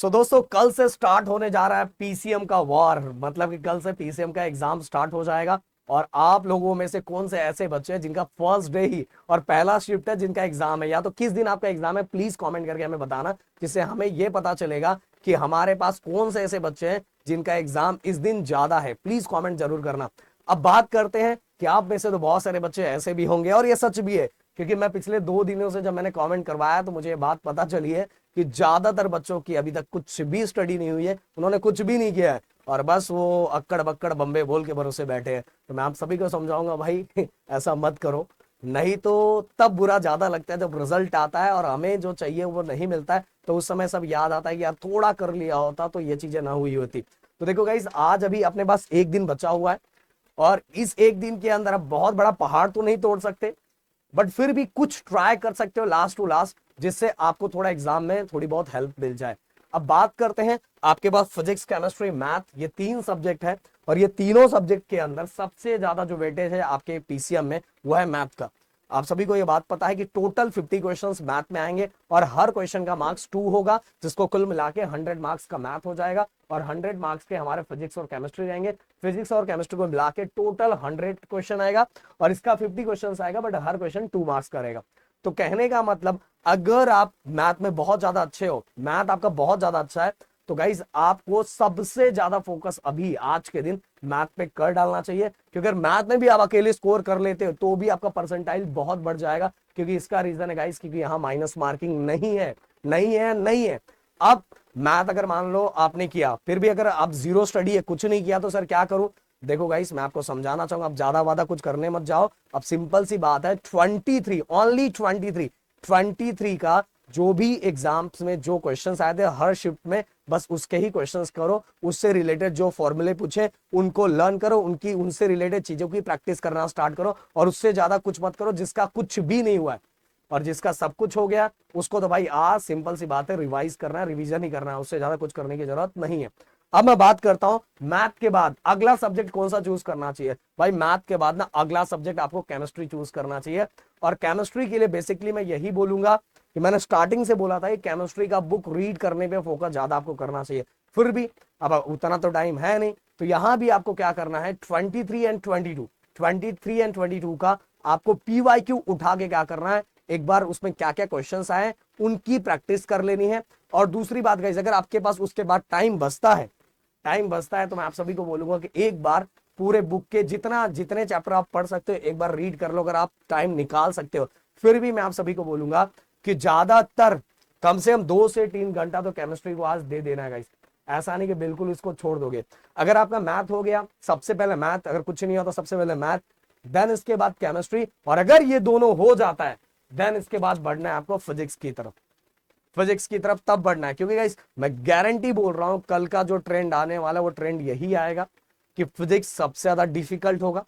दोस्तों कल से स्टार्ट होने जा रहा है पीसीएम का वॉर। मतलब कि कल से पीसीएम का एग्जाम स्टार्ट हो जाएगा। और आप लोगों में से कौन से ऐसे बच्चे हैं जिनका फर्स्ट डे ही और पहला शिफ्ट है जिनका एग्जाम है, या तो किस दिन आपका एग्जाम है, प्लीज कमेंट करके हमें बताना, जिससे हमें यह पता चलेगा कि हमारे पास कौन से ऐसे बच्चे हैं जिनका एग्जाम इस दिन ज्यादा है। प्लीज कॉमेंट जरूर करना। अब बात करते हैं कि आप में से तो बहुत सारे बच्चे ऐसे भी होंगे, और ये सच भी है, क्योंकि मैं पिछले 2 दिनों से जब मैंने कमेंट करवाया तो मुझे ये बात पता चली है कि ज्यादातर बच्चों की अभी तक कुछ भी स्टडी नहीं हुई है, उन्होंने कुछ भी नहीं किया है और बस वो अक्कड़ बक्कड़ बम्बे बोल के भरोसे बैठे हैं। तो मैं आप सभी को समझाऊंगा, भाई ऐसा मत करो, नहीं तो तब बुरा ज्यादा लगता है जब रिजल्ट आता है और हमें जो चाहिए वो नहीं मिलता है। तो उस समय सब याद आता है कि यार थोड़ा कर लिया होता तो ये चीजें ना हुई होती। तो देखो गाइस, आज अभी अपने पास एक दिन बचा हुआ है और इस एक दिन के अंदर आप बहुत बड़ा पहाड़ तो नहीं तोड़ सकते, बट फिर भी कुछ ट्राई कर सकते हो लास्ट टू लास्ट, जिससे आपको थोड़ा एग्जाम में थोड़ी बहुत हेल्प मिल जाए। अब बात करते हैं, आपके पास फिजिक्स, केमिस्ट्री, मैथ, ये 3 सब्जेक्ट है और ये तीनों सब्जेक्ट के अंदर सबसे ज्यादा जो वेटेज है आपके पीसीएम में वो है मैथ का। आप सभी को ये बात पता है कि टोटल 50 क्वेश्चंस मैथ में आएंगे और हर क्वेश्चन का मार्क्स 2 होगा, जिसको कुल मिला के 100 मार्क्स का मैथ हो जाएगा और 100 मार्क्स के हमारे फिजिक्स और केमिस्ट्री रहेंगे। फिजिक्स और केमिस्ट्री को मिला के टोटल 100 क्वेश्चन आएगा और इसका 50 क्वेश्चन आएगा, बट हर क्वेश्चन 2 मार्क्स का रहेगा। तो कहने का मतलब, अगर आप मैथ में बहुत ज्यादा अच्छे हो, मैथ आपका बहुत ज्यादा अच्छा है, तो गाइज आपको सबसे ज्यादा फोकस अभी आज के दिन मैथ पे कर डालना चाहिए, क्योंकि अगर मैथ में भी आप अकेले स्कोर कर लेते हो तो भी आपका परसेंटाइल बहुत बढ़ जाएगा। क्योंकि इसका रीजन है गाइज, क्योंकि यहाँ माइनस मार्किंग नहीं है, नहीं है, नहीं है। अब मैथ अगर मान लो आपने किया, फिर भी अगर आप जीरो स्टडी है, कुछ नहीं किया, तो सर क्या करूं? देखो गाइस, मैं आपको समझाना चाहूंगा, अब ज्यादा वादा कुछ करने मत जाओ। अब सिंपल सी बात है, 23 ओनली 23 का जो भी एग्जाम्स में जो क्वेश्चंस आए थे हर शिफ्ट में, बस उसके ही क्वेश्चंस करो, उससे रिलेटेड जो फॉर्मूले पूछे उनको लर्न करो, उनकी उनसे रिलेटेड चीजों की प्रैक्टिस करना स्टार्ट करो और उससे ज्यादा कुछ मत करो जिसका कुछ भी नहीं हुआ है। और जिसका सब कुछ हो गया उसको तो भाई आज सिंपल सी बात है, रिवाइज करना है, रिवीजन ही करना है, उससे ज्यादा कुछ करने की जरूरत नहीं है। अब मैं बात करता हूं मैथ के बाद अगला सब्जेक्ट कौन सा चूज करना चाहिए। भाई मैथ के बाद ना अगला सब्जेक्ट आपको केमिस्ट्री चूज करना चाहिए। और केमिस्ट्री के लिए बेसिकली मैं यही बोलूंगा कि मैंने स्टार्टिंग से बोला था कि केमिस्ट्री का बुक रीड करने पे फोकस ज्यादा आपको करना चाहिए। फिर भी अब उतना तो टाइम है नहीं, तो यहां भी आपको क्या करना है, 23 एंड 22 का आपको पीवाईक्यू उठा के क्या करना है, एक बार उसमें क्या क्या क्वेश्चंस आए उनकी प्रैक्टिस कर लेनी है। और दूसरी बात गाइस, अगर आपके पास उसके बाद टाइम बचता है तो मैं आप सभी को बोलूंगा कि एक बार पूरे बुक के जितने चैप्टर आप पढ़ सकते हो एक बार रीड कर लो, अगर आप टाइम निकाल सकते हो। फिर भी मैं आप सभी को बोलूंगा कि ज्यादातर कम से कम 2 से 3 घंटा तो केमिस्ट्री को आज दे देना है गाइस। ऐसा नहीं कि बिल्कुल इसको छोड़ दोगे। अगर आपका मैथ हो गया, सबसे पहले मैथ, अगर कुछ नहीं हो तो सबसे पहले मैथ, देन इसके बाद केमिस्ट्री, और अगर ये दोनों हो जाता है देन इसके बाद बढ़ना है आपको फिजिक्स की तरफ तब बढ़ना है। क्योंकि गाइस मैं गारंटी बोल रहा हूं, कल का जो ट्रेंड आने वाला है वो ट्रेंड यही आएगा कि फिजिक्स सबसे ज्यादा डिफिकल्ट होगा,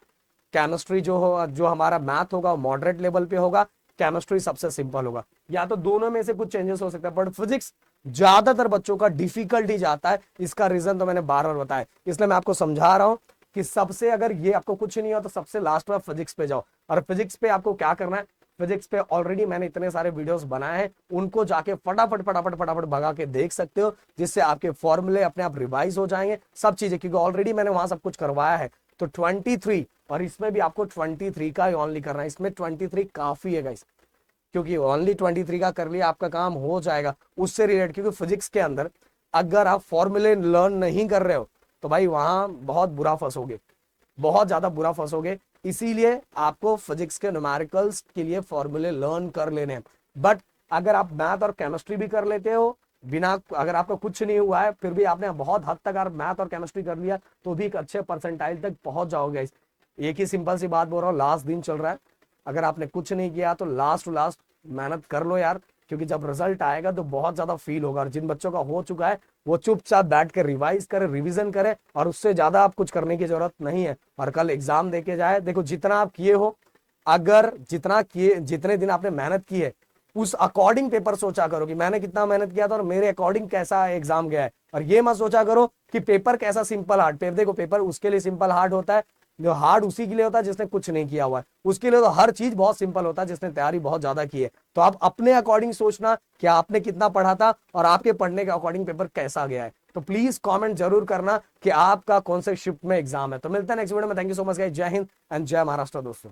केमिस्ट्री जो हमारा मैथ होगा वो मॉडरेट लेवल पे होगा, केमिस्ट्री सबसे सिंपल होगा। या तो दोनों में से कुछ चेंजेस हो सकता है, बट फिजिक्स ज्यादातर बच्चों का डिफिकल्ट ही जाता है। इसका रीजन तो मैंने बार बार बताया, इसलिए मैं आपको समझा रहा हूं कि सबसे, अगर ये आपको कुछ नहीं हो तो सबसे लास्ट में फिजिक्स पे जाओ। और फिजिक्स पे आपको क्या करना है, फिजिक्स पे ऑलरेडी मैंने इतने सारे वीडियोस बनाए हैं, उनको जाके फटाफट फटाफट फटाफट भगा के देख सकते हो, जिससे आपके फॉर्मूले अपने आप रिवाइज हो जाएंगे, सब चीजें, क्योंकि ऑलरेडी मैंने वहां सब कुछ करवाया है। तो 23, और इसमें भी आपको 23 का ऑनली करना है, इसमें 23 काफी है गाइस, क्योंकि ओनली 23 का कर लिया आपका काम हो जाएगा उससे रिलेटेड। क्योंकि फिजिक्स के अंदर अगर आप फॉर्मूले लर्न नहीं कर रहे हो तो भाई वहां बहुत बुरा फंसोगे, बहुत ज्यादा बुरा फंसोगे। इसीलिए आपको फिजिक्स के न्यूमेरिकल्स के लिए फॉर्मूले लर्न कर लेने हैं। बट अगर आप मैथ और केमिस्ट्री भी कर लेते हो बिना, अगर आपका कुछ नहीं हुआ है फिर भी आपने बहुत हद तक अगर मैथ और केमिस्ट्री कर लिया तो भी एक अच्छे परसेंटाइल तक पहुंच जाओगे। एक ही सिंपल सी बात बोल रहा हूँ, लास्ट दिन चल रहा है, अगर आपने कुछ नहीं किया तो लास्ट टू लास्ट मेहनत कर लो यार, क्योंकि जब रिजल्ट आएगा तो बहुत ज्यादा फील होगा। और जिन बच्चों का हो चुका है वो चुपचाप बैठ कर रिवाइज करे, रिवीजन करे, और उससे ज्यादा आप कुछ करने की जरूरत नहीं है। और कल एग्जाम देके जाए, देखो जितना आप किए हो, अगर जितने दिन आपने मेहनत की है उस अकॉर्डिंग पेपर सोचा करो कि मैंने कितना मेहनत किया था और मेरे अकॉर्डिंग कैसा एग्जाम गया है। और ये मत सोचा करो कि पेपर कैसा सिंपल हार्ड, पेपर देखो पेपर उसके लिए सिंपल हार्ड होता है जो हार्ड उसी के लिए होता है जिसने कुछ नहीं किया हुआ है, उसके लिए तो हर चीज बहुत सिंपल होता है जिसने तैयारी बहुत ज्यादा की है। तो आप अपने अकॉर्डिंग सोचना कि आपने कितना पढ़ा था और आपके पढ़ने के अकॉर्डिंग पेपर कैसा गया है। तो प्लीज कमेंट जरूर करना कि आपका कौन से शिफ्ट में एग्जाम है। तो मिलते हैं नेक्स्ट वीडियो में। Thank you so much guys. जय हिंद एंड जय महाराष्ट्र दोस्तों।